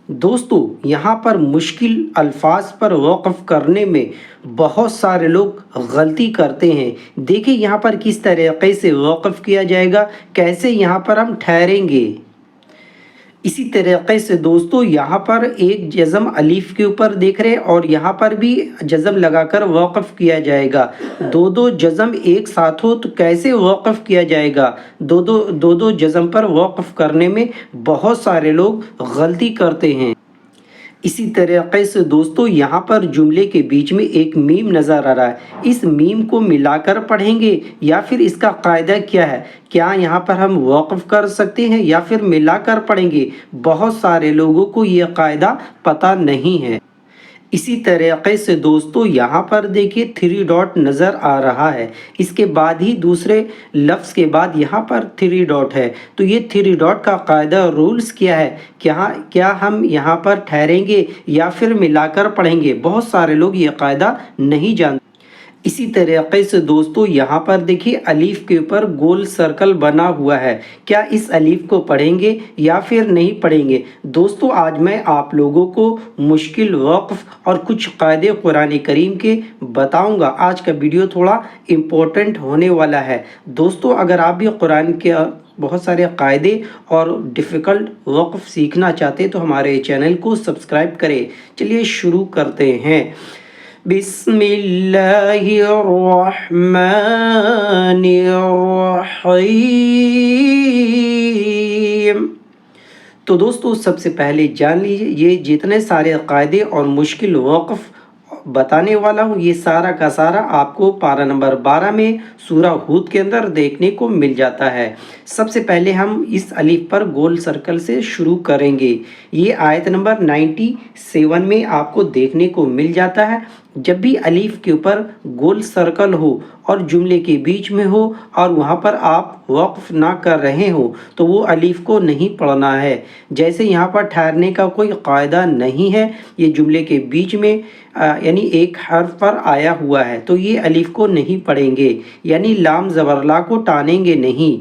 دوستو یہاں پر مشکل الفاظ پر وقف کرنے میں بہت سارے لوگ غلطی کرتے ہیں۔ دیکھیں یہاں پر کس طریقے سے وقف کیا جائے گا، کیسے یہاں پر ہم ٹھہریں گے۔ اسی طریقے سے دوستو یہاں پر ایک جزم الف کے اوپر دیکھ رہے اور یہاں پر بھی جزم لگا کر وقف کیا جائے گا۔ دو جزم ایک ساتھ ہو تو کیسے وقف کیا جائے گا؟ دو جزم پر وقف کرنے میں بہت سارے لوگ غلطی کرتے ہیں۔ اسی طریقے سے دوستو یہاں پر جملے کے بیچ میں ایک میم نظر آ رہا ہے، اس میم کو ملا کر پڑھیں گے یا پھر اس کا قاعدہ کیا ہے؟ کیا یہاں پر ہم وقف کر سکتے ہیں یا پھر ملا کر پڑھیں گے؟ بہت سارے لوگوں کو یہ قاعدہ پتہ نہیں ہے۔ اسی طریقے سے دوستو یہاں پر دیکھیے 3 ڈاٹ نظر آ رہا ہے، اس کے بعد ہی دوسرے لفظ کے بعد یہاں پر 3 ڈاٹ ہے، تو یہ 3 ڈاٹ کا قاعدہ رولز کیا ہے؟ کیا ہم یہاں پر ٹھہریں گے یا پھر ملا کر پڑھیں گے؟ بہت سارے لوگ یہ قاعدہ نہیں جانتے۔ اسی طریقے سے دوستو یہاں پر دیکھیے الف کے اوپر گول سرکل بنا ہوا ہے، کیا اس الف کو پڑھیں گے یا پھر نہیں پڑھیں گے؟ دوستو آج میں آپ لوگوں کو مشکل وقف اور کچھ قاعدے قرآن کریم کے بتاؤں گا۔ آج کا ویڈیو تھوڑا امپورٹنٹ ہونے والا ہے۔ دوستو اگر آپ بھی قرآن کے بہت سارے قاعدے اور ڈیفیکلٹ وقف سیکھنا چاہتے تو ہمارے چینل کو سبسکرائب کریں۔ چلیے شروع کرتے ہیں۔ بسم اللہ الرحمن الرحیم۔ تو دوستو سب سے پہلے جان لیجیے یہ جتنے سارے قاعدے اور مشکل وقف بتانے والا ہوں یہ سارا کا سارا آپ کو پارہ نمبر 12 میں سورہ ہود کے اندر دیکھنے کو مل جاتا ہے۔ سب سے پہلے ہم اس الف پر گول سرکل سے شروع کریں گے۔ یہ آیت نمبر 97 میں آپ کو دیکھنے کو مل جاتا ہے۔ جب بھی الف کے اوپر گول سرکل ہو اور جملے کے بیچ میں ہو اور وہاں پر آپ وقف نہ کر رہے ہو تو وہ الف کو نہیں پڑھنا ہے۔ جیسے یہاں پر ٹھہرنے کا کوئی قاعدہ نہیں ہے، یہ جملے کے بیچ میں یعنی ایک حرف پر آیا ہوا ہے تو یہ الف کو نہیں پڑھیں گے، یعنی لام زبر لا کو ٹانیں گے نہیں۔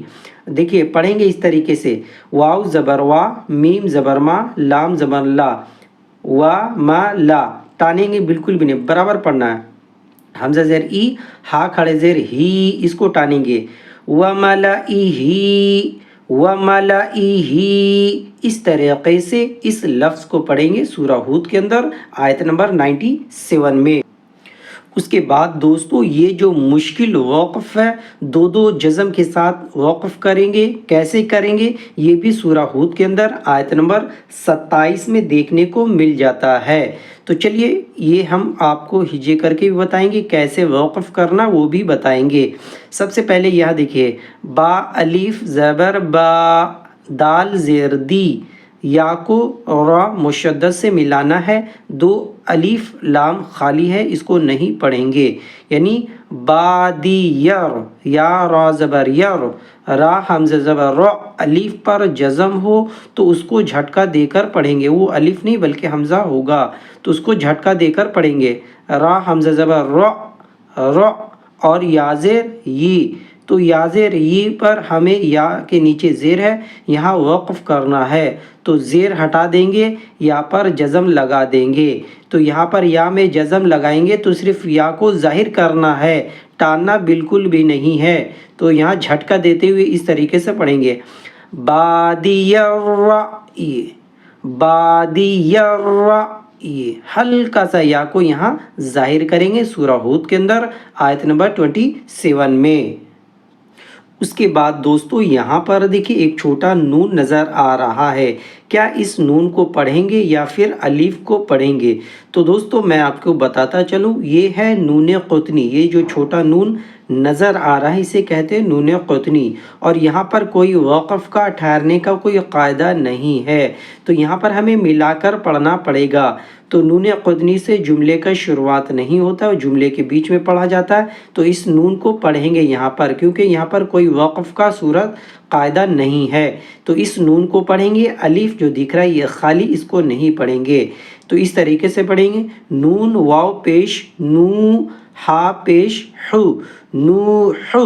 دیکھیے پڑھیں گے اس طریقے سے، واو زبر وا، میم زبر ما، لام زبر لا، وا ما لا، ٹانیں گے بالکل بھی نہیں، برابر پڑھنا ہے۔ حمزہ زیر ای، ہا کھڑے زیر ہی، اس کو ٹانیں گے، وَمَلَئِهِ وَمَلَئِهِ، اس طریقے سے اس لفظ کو پڑھیں گے سورہ ہود کے اندر آیت نمبر 97 میں۔ اس کے بعد دوستو یہ جو مشکل وقف ہے دو جزم کے ساتھ وقف کریں گے، کیسے کریں گے؟ یہ بھی سورہ ہود کے اندر آیت نمبر 27 میں دیکھنے کو مل جاتا ہے۔ تو چلیے یہ ہم آپ کو ہجے کر کے بھی بتائیں گے، کیسے وقف کرنا وہ بھی بتائیں گے۔ سب سے پہلے یہاں دیکھیے، با الف زبر با، دال زیر دی، یا کو را مشدد سے ملانا ہے، دو الف لام خالی ہے اس کو نہیں پڑھیں گے، یعنی بادیر، یا را زبر یر، را حمزہ زبر را، الف پر جزم ہو تو اس کو جھٹکا دے کر پڑھیں گے، وہ الف نہیں بلکہ حمزہ ہوگا تو اس کو جھٹکا دے کر پڑھیں گے، را حمزہ زبر را، را، اور یا زیر یہ، تو یا زیر یہ پر ہمیں یا کے نیچے زیر ہے یہاں وقف کرنا ہے تو زیر ہٹا دیں گے، یا پر جزم لگا دیں گے، تو یہاں پر یا میں جزم لگائیں گے تو صرف یا کو ظاہر کرنا ہے، ٹاننا بالکل بھی نہیں ہے، تو یہاں جھٹکا دیتے ہوئے اس طریقے سے پڑھیں گے، بادی، بادی، یہ ہلکا سا یا کو یہاں ظاہر کریں گے سورہ ہود کے اندر آیت نمبر 27 میں۔ اس کے بعد دوستو یہاں پر دیکھیے ایک چھوٹا نون نظر آ رہا ہے، کیا اس نون کو پڑھیں گے یا پھر الف کو پڑھیں گے؟ تو دوستو میں آپ کو بتاتا چلوں، یہ ہے نون قطنی، یہ جو چھوٹا نون نظر آ رہا ہے اسے کہتے ہیں نون قطنی، اور یہاں پر کوئی وقف کا ٹھہرنے کا کوئی قاعدہ نہیں ہے تو یہاں پر ہمیں ملا کر پڑھنا پڑے گا۔ تو نون قطنی سے جملے کا شروعات نہیں ہوتا اور جملے کے بیچ میں پڑھا جاتا ہے تو اس نون کو پڑھیں گے یہاں پر، کیونکہ یہاں پر کوئی وقف کا صورت قاعدہ نہیں ہے تو اس نون کو پڑھیں گے۔ الف جو دکھ رہا ہے یہ خالی، اس کو نہیں پڑھیں گے تو اس طریقے سے پڑھیں گے، نون واو پیش نو، ہا پیش ہو، نو ہو،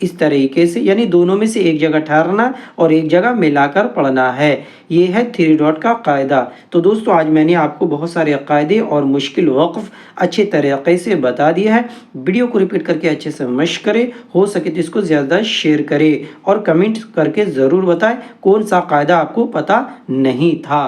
اس طریقے سے، یعنی دونوں میں سے ایک جگہ ٹھہرنا اور ایک جگہ ملا کر پڑھنا ہے۔ یہ ہے 3 ڈاٹ کا قاعدہ۔ تو دوستو آج میں نے آپ کو بہت سارے قاعدے اور مشکل وقف اچھے طریقے سے بتا دیا ہے۔ ویڈیو کو ریپیٹ کر کے اچھے سے مشق کرے، ہو سکے تو اس کو زیادہ شیئر کرے اور کمنٹ کر کے ضرور بتائیں کون سا قاعدہ آپ کو پتہ نہیں تھا۔